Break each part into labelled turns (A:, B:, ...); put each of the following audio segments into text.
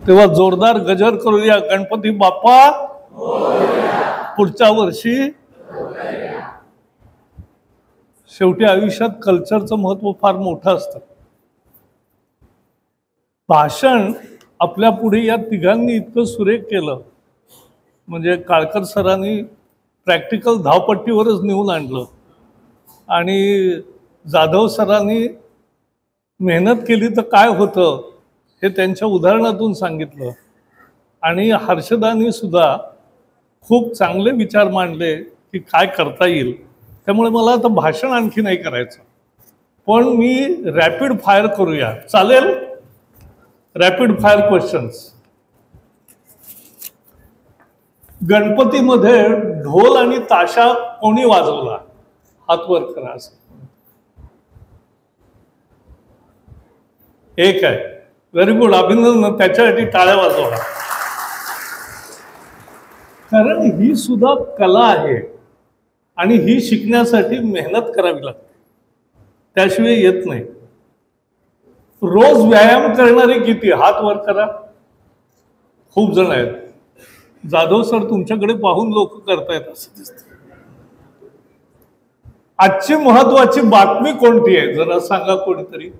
A: तेव्हा जोरदार गजर करूया, गणपती बाप्पा पुढच्या वर्षी. शेवटी आयुष्यात कल्चरचं महत्व फार मोठं असतं. भाषण आपल्या पुढे या तिघांनी इतकं सुरेख केलं, म्हणजे काळकर सरांनी प्रॅक्टिकल धावपट्टीवरच नेऊन आणलं आणि जाधव सरांनी मेहनत केली तर काय होतं हे त्यांच्या उदाहरणातून सांगितलं, आणि हर्षदानी सुद्धा खूप चांगले विचार मांडले की काय करता येईल. त्यामुळे मला आता भाषण आणखी नाही करायचं, पण मी रॅपिड फायर करूया, चालेल? Rapid fire questions. गणपतीमध्ये ढोल आणि ताशा कोणी वाजवला? हात वर करा. असं एक आहे. व्हेरी गुड, अभिनंदन. त्याच्यासाठी टाळ्या वाजवा, कारण ही सुद्धा कला आहे आणि ही शिकण्यासाठी मेहनत करावी लागते, त्याशिवाय येत नाही. रोज व्यायाम करणारे किती? हात वर करा. खूप जण आहेत. जाधव सर तुमच्याकडे पाहून लोक करतायत असं दिसतं. आजची महत्वाची बातमी कोणती आहे जरा सांगा कोणीतरी.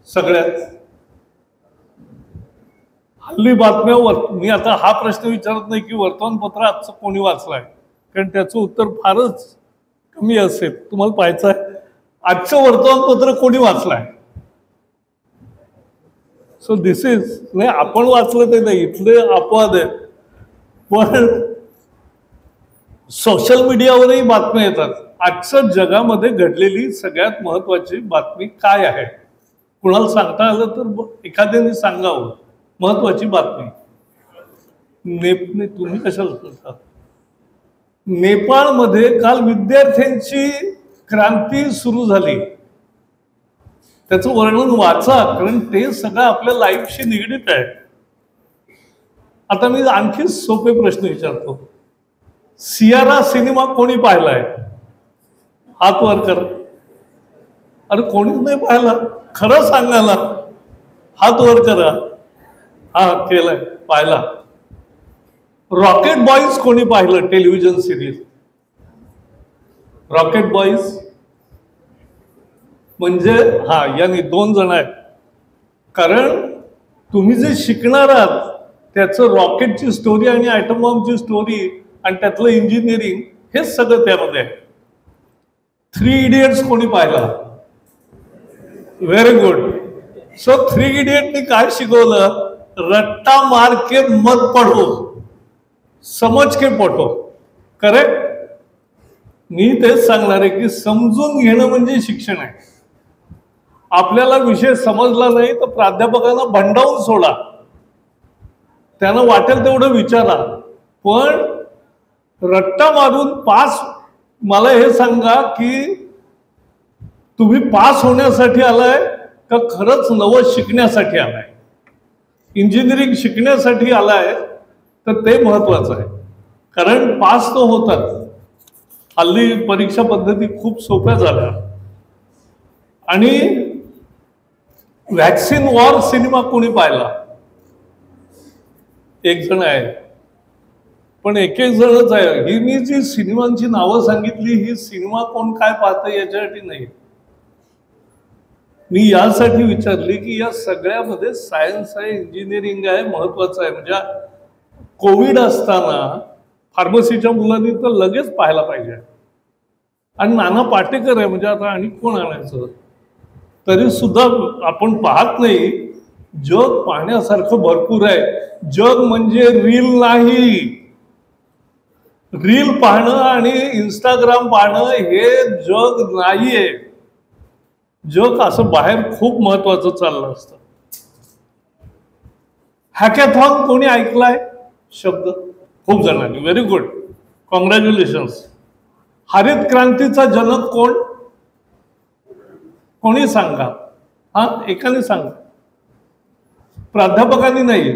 A: सगळ्यात हल्ली बातम्यावर मी आता हा प्रश्न विचारत नाही की वर्तमानपत्र आजचं कोणी वाचलंय, कारण त्याचं उत्तर फारच कमी असेल. तुम्हाला पाहायचं आहे आजचं वर्तमानपत्र कोणी वाचलंय? सो दिस इज नाही, आपण वाचलं ते नाही, इथले अपवाद आहे. पण सोशल मीडियावरही बातम्या येतात. आजच्या जगामध्ये घडलेली सगळ्यात महत्वाची बातमी काय आहे? कुणाला सांगता आलं तर एखाद्याने सांगावं. महत्वाची बातमी. तुम्ही कशाला सांगता? नेपाळमध्ये काल विद्यार्थ्यांची क्रांती सुरू झाली. त्याचं वर्णन वाचा, कारण ते सगळं आपल्या लाईफशी निगडीत आहे. आता मी आणखी सोपे प्रश्न विचारतो. सियारा सिनेमा कोणी पाहिलाय? हात वर कर. अरे कोणीच नाही पाहिला, खरं सांगायला हात वर करा. हा केलाय, पाहिला. रॉकेट बॉईज कोणी पाहिलं? Television series rocket boys. म्हणजे हा यांनी 2 जण आहेत, कारण तुम्ही जे शिकणार आहात त्याचं रॉकेटची स्टोरी आणि ॲटम बॉम्बची स्टोरी आणि त्यातलं इंजिनिअरिंग हे सगळं त्यामध्ये आहे. 3 इडियट्स कोणी पाहिला? Very good. सो 3 इडियटनी काय शिकवलं? रट्टा मार के मत पढो, समज के पढो. करेक्ट. मी तेच सांगणार आहे की समजून घेणं म्हणजे शिक्षण आहे. आपल्याला विषय समजला नाही तर प्राध्यापकांना भंडावून सोडा, त्यांना वाटेल तेवढं विचारा, पण रट्टा मारून पास. मला हे सांगा की तुम्ही पास होण्यासाठी आलाय का खरंच नवं शिकण्यासाठी आलाय? इंजिनिअरिंग शिकण्यासाठी आलाय तर ते महत्वाचं आहे, कारण पास तो होतात. हल्ली परीक्षा पद्धती खूप सोप्या झाल्या. आणि व्हॅक्सिन वॉर सिनेमा कोणी पाहिला? 1 जण आहे, पण 1 जणच आहे. ही मी जी सिनेमांची नावं सांगितली ही सिनेमा कोण काय पाहतं याच्यासाठी नाही, मी यासाठी विचारली की या सगळ्यामध्ये सायन्स आहे, इंजिनिअरिंग आहे, महत्वाचं आहे. म्हणजे कोविड असताना फार्मसीच्या मुलांनी तर लगेच पाहायला पाहिजे. आणि नाना पाटेकर आहे, म्हणजे आता आणि कोण आणायचं? तरी सुद्धा आपण पाहत नाही. जग पाहण्यासारखं भरपूर आहे. जग म्हणजे रील नाही. रील पाहणं आणि इंस्टाग्राम पाहणं हे जग नाहीये. जग असं बाहेर खूप महत्वाचं चाललं असतं. हॅकॅथॉन कोणी ऐकलाय शब्द? खूप जणांनी. Very good, congratulations. हरित क्रांतीचा जनक कोण? कोणी सांगा. हा, एकाने सांगा. प्राध्यापकांनी नाही.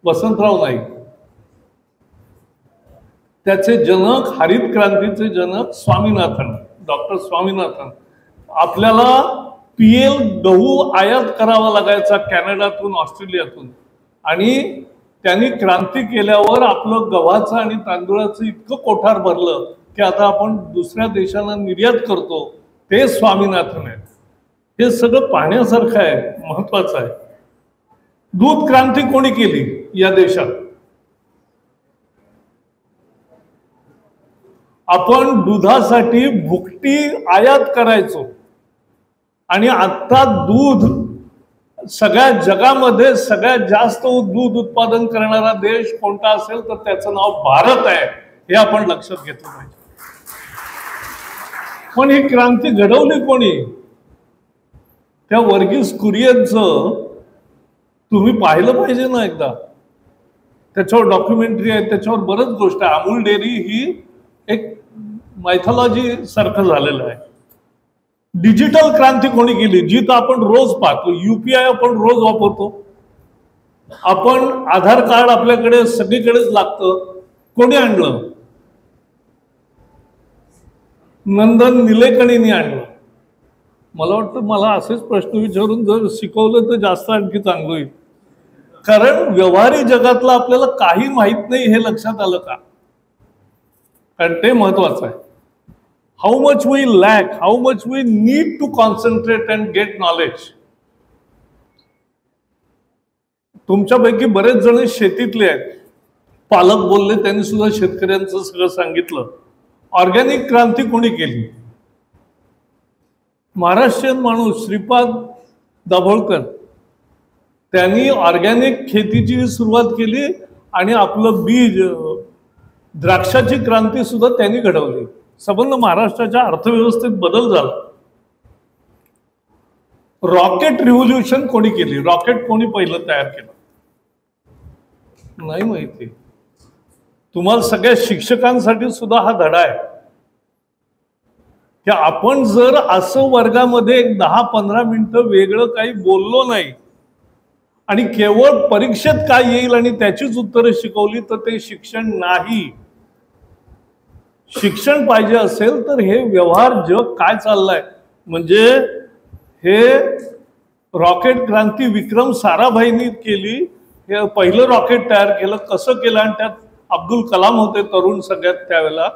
A: वसंतराव नाईक. त्याचे जनक, हरित क्रांतीचे जनक स्वामीनाथन, डॉक्टर स्वामीनाथन. आपल्याला PL गहू आयात करावा लागायचा कॅनडातून, ऑस्ट्रेलियातून, आणि त्यांनी क्रांती केल्यावर आपलं गव्हाचं आणि तांदूळाचं इतकं कोठार भरलं की आता आपण दुसऱ्या देशांना निर्यात करतो. ते स्वामीनाथन आहेत. हे सगळं पाहण्यासारखं आहे, महत्वाचं आहे. दूध क्रांती कोणी केली या देशात? आपण दुधासाठी भुकटी आयात करायचो आणि आता दूध सगळ्या जगामध्ये सगळ्यात जास्त दूध उत्पादन करणारा देश कोणता असेल तर त्याचं नाव भारत आहे. हे आपण लक्षात घेतलं पाहिजे. पण ही क्रांती घडवली कोणी? त्या वर्गीस कुरियनचं तुम्ही पाहिलं पाहिजे ना एकदा. त्याच्यावर डॉक्युमेंटरी आहे, त्याच्यावर बरंच गोष्ट आहे. अमूल डेअरी ही एक मायथॉलॉजी सारखं झालेलं आहे. डिजिटल क्रांती कोणी केली? जी तर आपण रोज पाहतो. UPI आपण रोज वापरतो. आपण आधार कार्ड आपल्याकडे सगळीकडेच लागतं. कोणी आणलं? नंदन निलेकणींनी आणलं. मला वाटतं मला असेच प्रश्न विचारून जर शिकवलं तर जास्त आणखी चांगलं होईल. कारण व्यवहारी जगातलं आपल्याला काही माहित नाही हे लक्षात आलं का? कारण ते महत्वाचं आहे. How much we lack, how much we need to concentrate and get knowledge. तुमच्यापैकी बरेच जण शेतीतले आहेत. पालक बोलले, त्यांनी सुद्धा शेतकऱ्यांचं सगळं सांगितलं. ऑर्गॅनिक क्रांती कोणी केली? महाराष्ट्रीयन माणूस श्रीपाद दाभोळकर, त्यांनी ऑर्गॅनिक खेतीची सुरुवात केली आणि आपलं बीज द्राक्षाची क्रांती सुद्धा त्यांनी घडवली. संबंध महाराष्ट्राच्या अर्थव्यवस्थेत बदल झाला. रॉकेट रिव्होल्युशन कोणी केली? रॉकेट कोणी पहिलं तयार केलं? नाही माहिती. तुम्हाला सगळ्या शिक्षकांसाठी सुद्धा हा धडा आहे की आपण जर असं वर्गामध्ये एक 10-15 मिनिटं वेगळं काही बोललो नाही आणि केवळ परीक्षेत काय येईल आणि त्याचीच उत्तरं शिकवली तर ते शिक्षण नाही. शिक्षण पाहिजे असेल तर हे व्यवहार जग काय चाललंय, म्हणजे हे रॉकेट क्रांती विक्रम साराभाईंनी केली. हे पहिलं रॉकेट तयार केलं, कसं केलं, आणि त्यात अब्दुल कलाम होते तरुण सगळ्यात त्यावेळेला.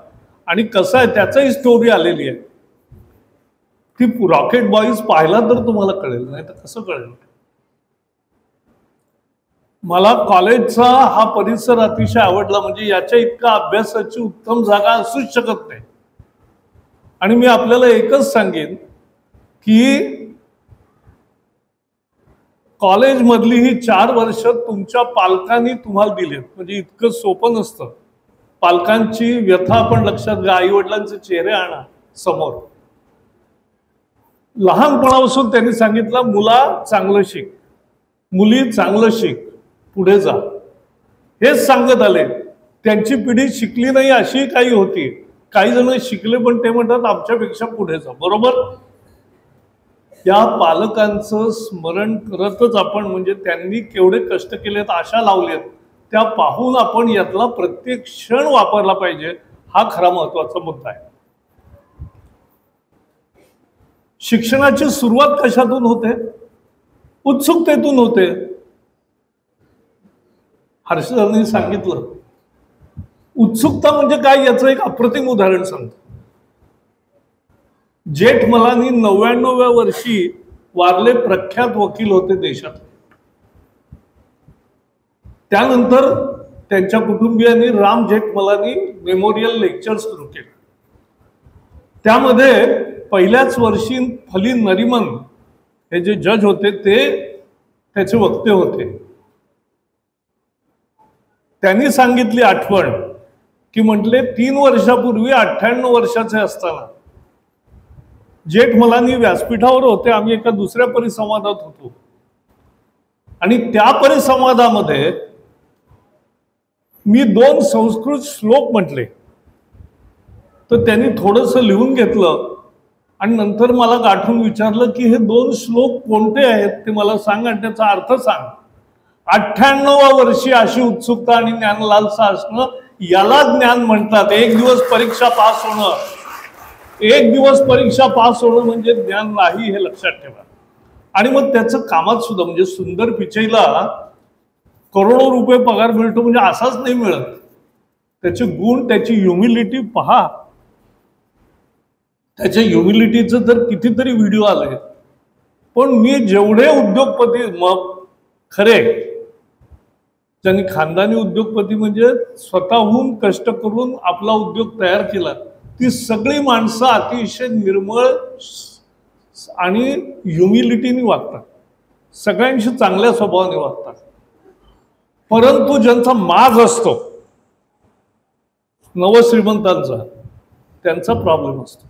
A: आणि कसं आहे त्याचंही स्टोरी आलेली आहे. ती रॉकेट बॉईज पाहिला तर तुम्हाला कळेल, नाही तर कसं कळेल. मला कॉलेजचा हा परिसर अतिशय आवडला. म्हणजे याच्या इतका अभ्यासाची उत्तम जागा असूच शकत नाही. आणि मी आपल्याला एकच सांगेन की कॉलेजमधली ही 4 वर्ष तुमच्या पालकांनी तुम्हाला दिलेत. म्हणजे इतकं सोपं नसतं. पालकांची व्यथा आपण लक्षात घ्या. आई वडिलांचे चेहरे आणा समोर. लहानपणापासून त्यांनी सांगितलं, मुला चांगलं शिक, मुली चांगलं शिक, पुढे जा, हेच सांगत आले. त्यांची पिढी शिकली नाही अशी काही होती. काही जण शिकले पण ते म्हणतात आमच्यापेक्षा पुढे जा. बरोबर. या पालकांचं स्मरण करतच आपण, म्हणजे त्यांनी केवढे कष्ट केलेत, आशा लावलेत, त्या पाहून आपण यातला प्रत्येक क्षण वापरला पाहिजे. हा खरा महत्वाचा मुद्दा आहे. शिक्षणाची सुरुवात कशातून होते? उत्सुकतेतून होते. हर्षदांनी सांगितलं. उत्सुकता म्हणजे काय याचं एक अप्रतिम उदाहरण सांगतो. जेठमलानी 99व्या वर्षी वारले, प्रख्यात वकील होते देशात. त्यानंतर त्यांच्या कुटुंबियांनी राम जेठमलानी मेमोरियल लेक्चर सुरू केले. त्यामध्ये पहिल्याच वर्षी फली नरिमन हे जे जज होते ते त्याचे वक्ते होते. त्यांनी सांगितली आठवण की म्हटले 3 वर्षापूर्वी 98 वर्षाचे असताना जेठमलानी व्यासपीठावर होते. आम्ही एका दुसऱ्या परिसंवादात होतो आणि त्या परिसंवादामध्ये मी 2 संस्कृत श्लोक म्हटले. तर त्यांनी थोडंसं लिहून घेतलं आणि नंतर मला गाठून विचारलं की हे 2 श्लोक कोणते आहेत ते मला सांग आणि त्याचा अर्थ सांग. 98व्या वर्षी अशी उत्सुकता आणि ज्ञानलालसा असणं, याला ज्ञान म्हणतात. एक दिवस परीक्षा पास होणं म्हणजे ज्ञान नाही, हे लक्षात ठेवा. आणि मग त्याचं कामात सुद्धा म्हणजे सुंदर पिचाईला करोडो रुपये पगार मिळतो म्हणजे असाच नाही मिळत. त्याचे गुण, त्याची ह्युमिलिटी पहा. त्याच्या ह्युमिलिटीचं तर कितीतरी व्हिडिओ आले. पण मी जेवढे उद्योगपती मग खरे ज्यांनी खानदानी उद्योगपती म्हणजे स्वतःहून कष्ट करून आपला उद्योग तयार केला, ती सगळी माणसं अतिशय निर्मळ आणि ह्युमिलिटीने वागतात, सगळ्यांशी चांगल्या स्वभावाने वागतात. परंतु ज्यांचा माज असतो नवश्रीमंतांचा, त्यांचा प्रॉब्लेम असतो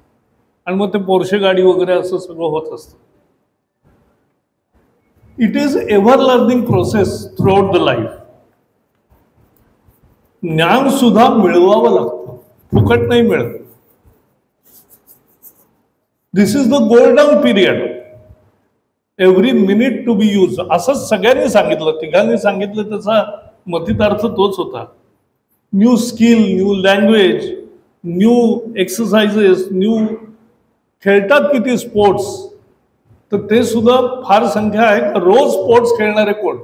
A: आणि मग ते पोर्शे गाडी वगैरे असं सगळं होत असतं. It is ever learning process throughout the life. ज्ञान सुद्धा मिळवावं लागतं, फुकट नाही मिळत. This is the golden period, every minute to be use, असंच सगळ्यांनी सांगितलं, तिघांनी सांगितलं, त्याचा मतितार्थ तोच होता. New skill, new language, new exercises, new खेळतात किती स्पोर्ट्स, तर ते सुद्धा फार संख्या आहे. रोज स्पोर्ट्स खेळणारे कोण?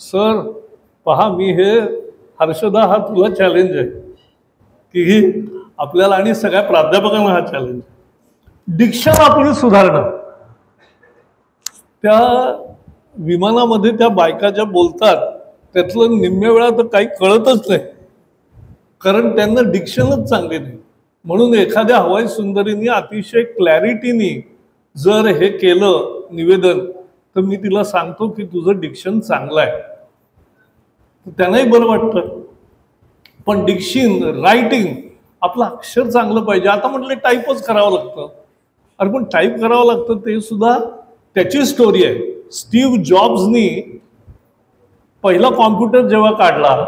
A: सर पहा, मी हे हर्षदा, हा तुला चॅलेंज आहे की आपल्याला आणि सगळ्या प्राध्यापकांना हा चॅलेंज. डिक्शन आपली सुधारणं. त्या विमानामध्ये त्या बायका ज्या बोलतात त्यातलं निम्म्या वेळा तर काही कळतच नाही, कारण त्यांना डिक्शनच चांगले नाही. म्हणून एखाद्या हवाई सुंदरीने अतिशय क्लॅरिटीने जर हे केलं निवेदन, तर मी तिला सांगतो की तुझं डिक्शन चांगलं आहे, त्यांनाही बरं वाटतं. पण डिक्शन, रायटिंग, आपलं अक्षर चांगलं पाहिजे. आता म्हटलं टाईपच करावं लागतं. अरे पण टाईप करावं लागतं ते सुद्धा त्याची स्टोरी आहे. स्टीव्ह जॉब्सनी पहिला कॉम्प्युटर जेव्हा काढला,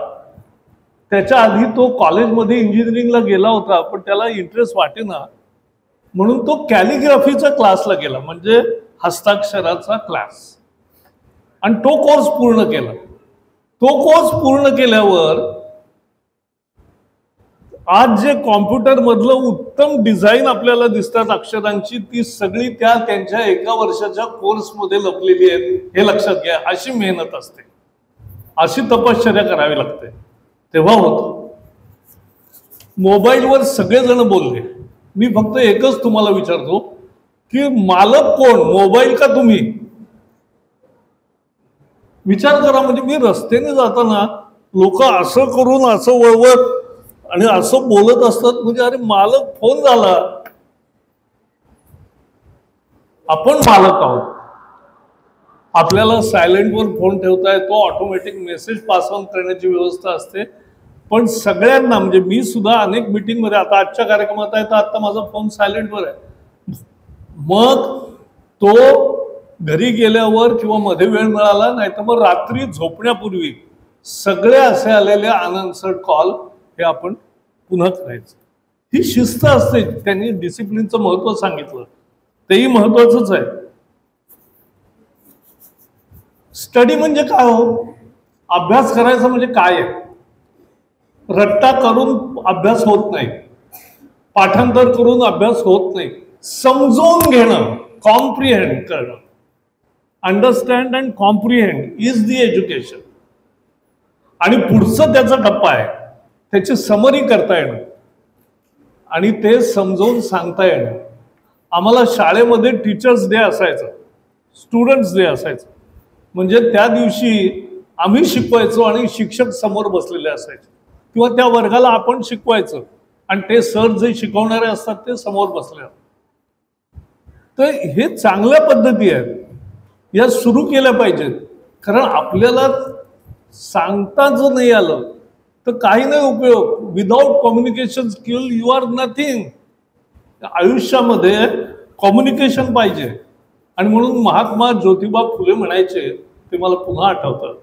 A: त्याच्या आधी तो कॉलेजमध्ये इंजिनिअरिंगला गेला होता, पण त्याला इंटरेस्ट वाटेना म्हणून तो कॅलिग्राफीचा क्लासला गेला, म्हणजे हस्ताक्षराचा क्लास, आणि तो कोर्स पूर्ण केला. तो कोर्स पूर्ण केल्यावर आज जे कॉम्प्युटर मधलं उत्तम डिझाईन आपल्याला दिसतात अक्षरांची, ती सगळी त्या त्यांच्या एका वर्षाच्या कोर्समध्ये लपलेली आहे. हे लक्षात घ्या. अशी मेहनत असते, अशी तपश्चर्या करावी लागते, तेव्हा होतं. मोबाईलवर सगळेजण बोलले. मी फक्त एकच तुम्हाला विचारतो की मालक कोण, मोबाईल का तुम्ही? विचार करा. म्हणजे मी रस्त्याने जाताना लोक असं करून असं वळवत आणि असं बोलत असतात, म्हणजे अरे मालक फोन झाला, आपण मालक आहोत. आपल्याला सायलेंटवर फोन ठेवता येतो, ऑटोमॅटिक मेसेज पास ऑन करण्याची व्यवस्था असते. पण सगळ्यांना, म्हणजे मी सुद्धा अनेक मीटिंगमध्ये, आता आजच्या कार्यक्रमात आहे तर आता माझा फोन सायलेंटवर आहे. मग तो घरी गेल्यावर किंवा मध्ये वेळ मिळाला नाही तर मग रात्री झोपण्यापूर्वी सगळे असे आलेले अनआन्सर्ड कॉल हे आपण पुन्हा करायचं. ही शिस्त असते. त्यांनी डिसिप्लिनचं महत्व सांगितलं, तेही महत्वाचंच आहे. स्टडी म्हणजे काय हो? अभ्यास करायचा म्हणजे काय आहे? रट्टा करून अभ्यास होत नाही, पाठांतर करून अभ्यास होत नाही. समजून घेणं, कॉम्प्रिहेंड करणं, understand and comprehend is the education. आणि पुढचं त्याचा टप्पा आहे, त्याची समरी करता येणं आणि ते समजावून सांगता येणं. आम्हाला शाळेमध्ये टीचर्स डे असायचा, स्टुडंट्स डे असायचा. म्हणजे त्या दिवशी आम्ही शिकवायचो आणि शिक्षक समोर बसलेले असायचे, किंवा त्या वर्गाला आपण शिकवायचं आणि ते सर जे शिकवणारे असतात ते समोर बसले. तर हे चांगल्या पद्धती आहेत, या सुरू केल्या पाहिजेत. कारण आपल्याला सांगता जर नाही आलं तर काही नाही उपयोग. Without communication skill you are nothing. आयुष्यामध्ये कम्युनिकेशन पाहिजे. आणि म्हणून महात्मा ज्योतिबा फुले म्हणायचे, ते मला पुन्हा आठवतं,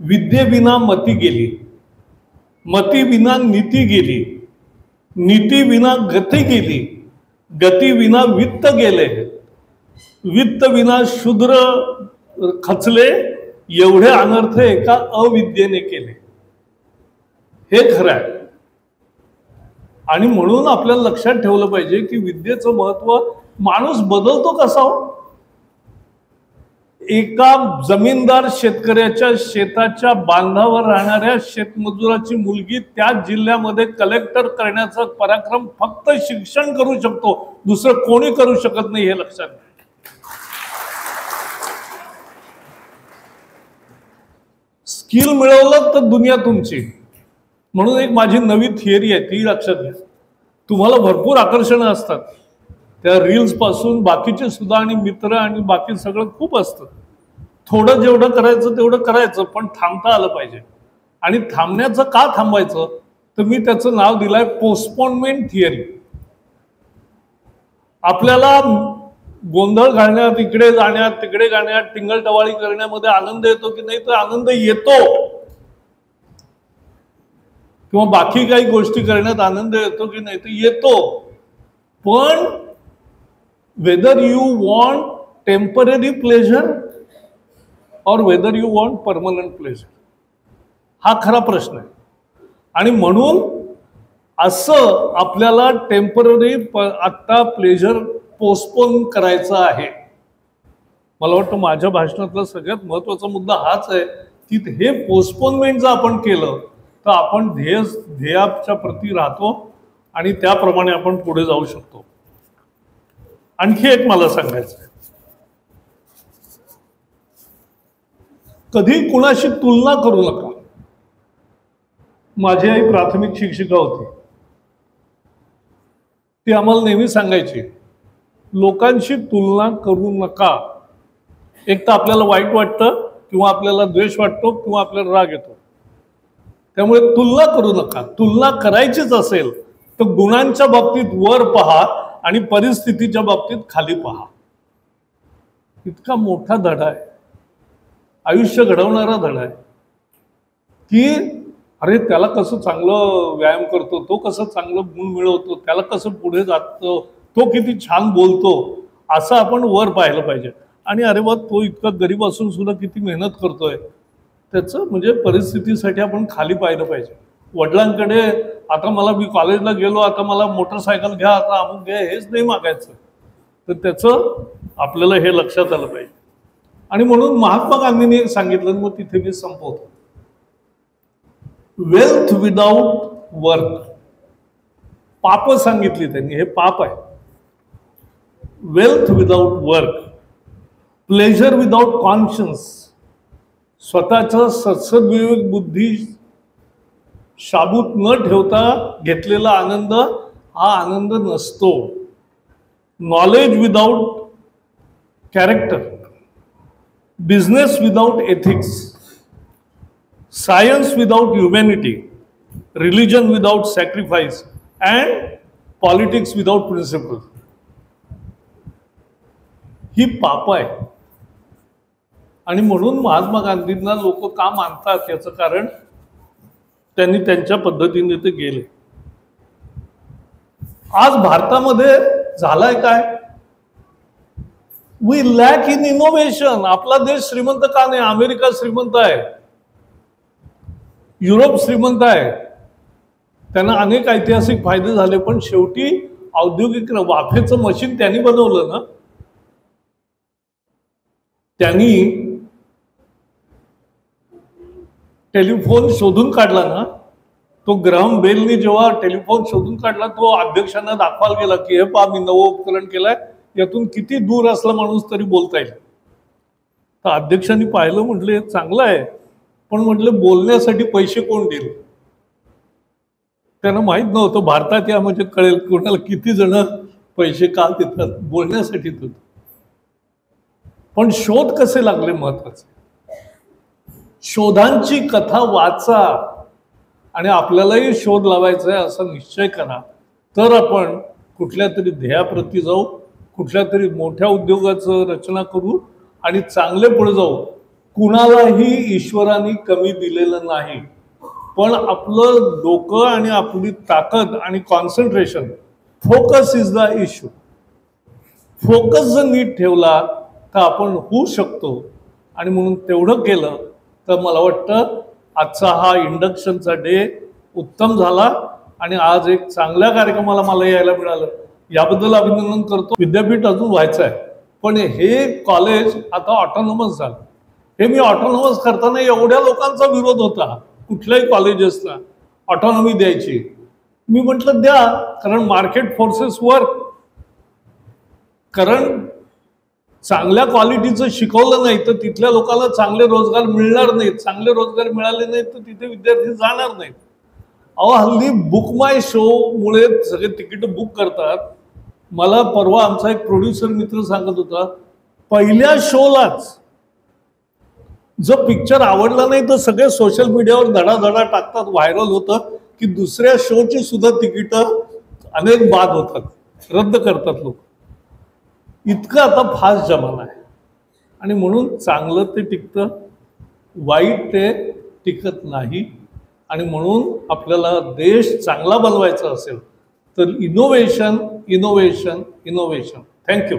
A: विद्येविना मती गेली, मती विना नीती गेली, नीती विना गती गेली, गती विना वित्त गेले, वित्त विना शूद्र खचले, एवढे अनर्थ एका अविद्येने केले. हे खरं आहे. आणि म्हणून आपल्याला लक्षात ठेवलं पाहिजे की विद्येचं महत्व माणूस बदलतो कसा हो? एका जमीनदार शेतकऱ्याच्या शेताच्या बांधावर राहणाऱ्या शेतमजुराची मुलगी त्याच जिल्ह्यामध्ये कलेक्टर करण्याचा पराक्रम फक्त शिक्षण करू शकतो, दुसरं कोणी करू शकत नाही, हे लक्षात घ्या. स्किल मिळवलं तर दुनिया तुमची. म्हणून एक माझी नवी थिअरी आहे, ती लक्षात घ्या. तुम्हाला भरपूर आकर्षणं असतात, त्या रील्स पासून बाकीचे सुद्धा, आणि मित्र आणि बाकी सगळं खूप असतं. थोडं जेवढं करायचं तेवढं करायचं, पण थांबता आलं पाहिजे. आणि थांबण्याचं का थांबायचं, तर मी त्याचं नाव दिलंय पोस्टपोनमेंट थिअरी. आपल्याला गोंधळ घालण्यात, इकडे जाण्यात तिकडे जाण्यात, टिंगलटवाळी करण्यामध्ये आनंद येतो की नाही, तर आनंद येतो. किंवा बाकी काही गोष्टी करण्यात आनंद येतो की नाही, तर येतो. पण whether you want temporary pleasure और whether you want permanent pleasure, हा खरा प्रश्न आहे. आणि म्हणून असं आपल्याला टेम्पररी आता प्लेजर पोस्टपोन करायचं आहे. मला वाटतं माझ्या भाषणातला सगळ्यात महत्वाचा मुद्दा हाच आहे की हे पोस्टपोनमेंट जर आपण केलं तर आपण ध्येयाच्या प्रती राहतो आणि त्याप्रमाणे आपण पुढे जाऊ शकतो. आणखी एक मला सांगायचं आहे, कधी कुणाशी तुलना करू नका. माझी आई प्राथमिक शिक्षिका होती, ती आम्हाला नेहमी सांगायची, लोकांशी तुलना करू नका. एक तर आपल्याला वाईट वाटतं, किंवा आपल्याला द्वेष वाटतो, किंवा आपल्याला राग येतो. त्यामुळे तुलना करू नका. तुलना करायचीच असेल तर गुणांच्या बाबतीत वर पहा आणि परिस्थितीच्या बाबतीत खाली पहा. इतका मोठा धडा आहे, आयुष्य घडवणारा धडा आहे की अरे त्याला कसं चांगलं व्यायाम करतो, तो कसं चांगलं गुण मिळवतो, त्याला कसं पुढे जातो, तो किती छान बोलतो, असं आपण वर पाहिलं पाहिजे. आणि अरे वा, तो इतका गरीब असून सुद्धा किती मेहनत करतोय, त्याचं म्हणजे परिस्थितीसाठी आपण खाली पाहिलं पाहिजे. वडिलांकडे आता मी कॉलेजला गेलो, आता मला मोटरसायकल घ्या, आता अमुक घ्या, हेच नाही मागायचं. तर त्याचं आपल्याला हे लक्षात आलं पाहिजे. आणि म्हणून महात्मा गांधींनी एक सांगितलं, मग तिथे मी संपवतो, वेल्थ विदाउट वर्क. पाप सांगितली त्यांनी, हे पाप आहे. Wealth without work, pleasure without conscience. स्वतःचा सद्विवेक बुद्धी शाबूत न ठेवता घेतलेला आनंद हा आनंद नसतो. Knowledge without character, business without ethics, science without humanity, religion without sacrifice and politics without principle. ही पाप आहे. आणि म्हणून महात्मा गांधींना लोक का मानतात याचं कारण त्यांनी त्यांच्या पद्धतीने ते गेले. आज भारतामध्ये झालाय काय, वी लॅक इन इनोव्हेशन. आपला देश श्रीमंत का नाही? अमेरिका श्रीमंत आहे, युरोप श्रीमंत आहे, त्यांना अनेक ऐतिहासिक फायदे झाले, पण शेवटी औद्योगिक वाफेचं मशीन त्यांनी बनवलं ना. त्यांनी टेलिफोन शोधून काढला ना, तो ग्राहम बेलनी जेव्हा टेलिफोन शोधून काढला, तो अध्यक्षांना दाखवायला गेला की हे पहा, मी नवं उपकरण केलंय, यातून किती दूर असला माणूस तरी बोलता येईल. तर अध्यक्षांनी पाहिलं, म्हटले चांगलं आहे, पण म्हटलं बोलण्यासाठी पैसे कोण देईल? त्यांना माहित नव्हतं भारतात या म्हणजे कळेल कोणाला किती जण पैसे का देतात बोलण्यासाठी. पण शोध कसे लागले महत्वाचे. शोधांची कथा वाचा आणि आपल्यालाही शोध लावायचा आहे असा निश्चय करा, तर आपण कुठल्या तरी ध्येयाप्रती जाऊ, कुठल्या तरी मोठ्या उद्योगाचं रचना करू आणि चांगले पुढे जाऊ. कुणालाही ईश्वराने कमी दिलेलं नाही, पण आपलं डोकं आणि आपली ताकद आणि concentration, focus is the issue. Focus जर नीट ठेवला तर आपण होऊ शकतो. आणि म्हणून तेवढं केलं तर मला वाटतं आजचा हा इंडक्शनचा डे उत्तम झाला आणि आज एक चांगल्या कार्यक्रमाला मला यायला मिळालं. याबद्दल अभिनंदन करतो. विद्यापीठ अजून व्हायचं आहे, पण हे कॉलेज आता ऑटोनॉमस झालं. हे मी ऑटोनॉमस करताना एवढ्या लोकांचा विरोध होता कुठल्याही कॉलेजेसला ऑटोनॉमी द्यायची. मी म्हटलं द्या, कारण मार्केट फोर्सेस वर्क. कारण चांगल्या क्वालिटीचं शिकवलं नाही तर तिथल्या लोकांना चांगले रोजगार मिळणार नाहीत. चांगले रोजगार मिळाले नाहीत तर तिथे विद्यार्थी जाणार नाहीत. अहो, हल्ली बुक माय शो मुळे सगळे तिकीट बुक करतात. मला परवा आमचा एक प्रोड्युसर मित्र सांगत होता, पहिल्या शोलाच जो पिक्चर आवडला नाही तर सगळे सोशल मीडियावर धडाधडा टाकतात, व्हायरल होतं की दुसऱ्या शोची सुद्धा तिकीट अनेक बाद होतात, रद्द करतात लोक. इतकं आता फास्ट जमाना आहे. आणि म्हणून चांगलं ते टिकतं, वाईट ते टिकत नाही. आणि म्हणून आपल्याला देश चांगला बनवायचा असेल तर इनोव्हेशन, इनोव्हेशन, इनोव्हेशन. थँक्यू.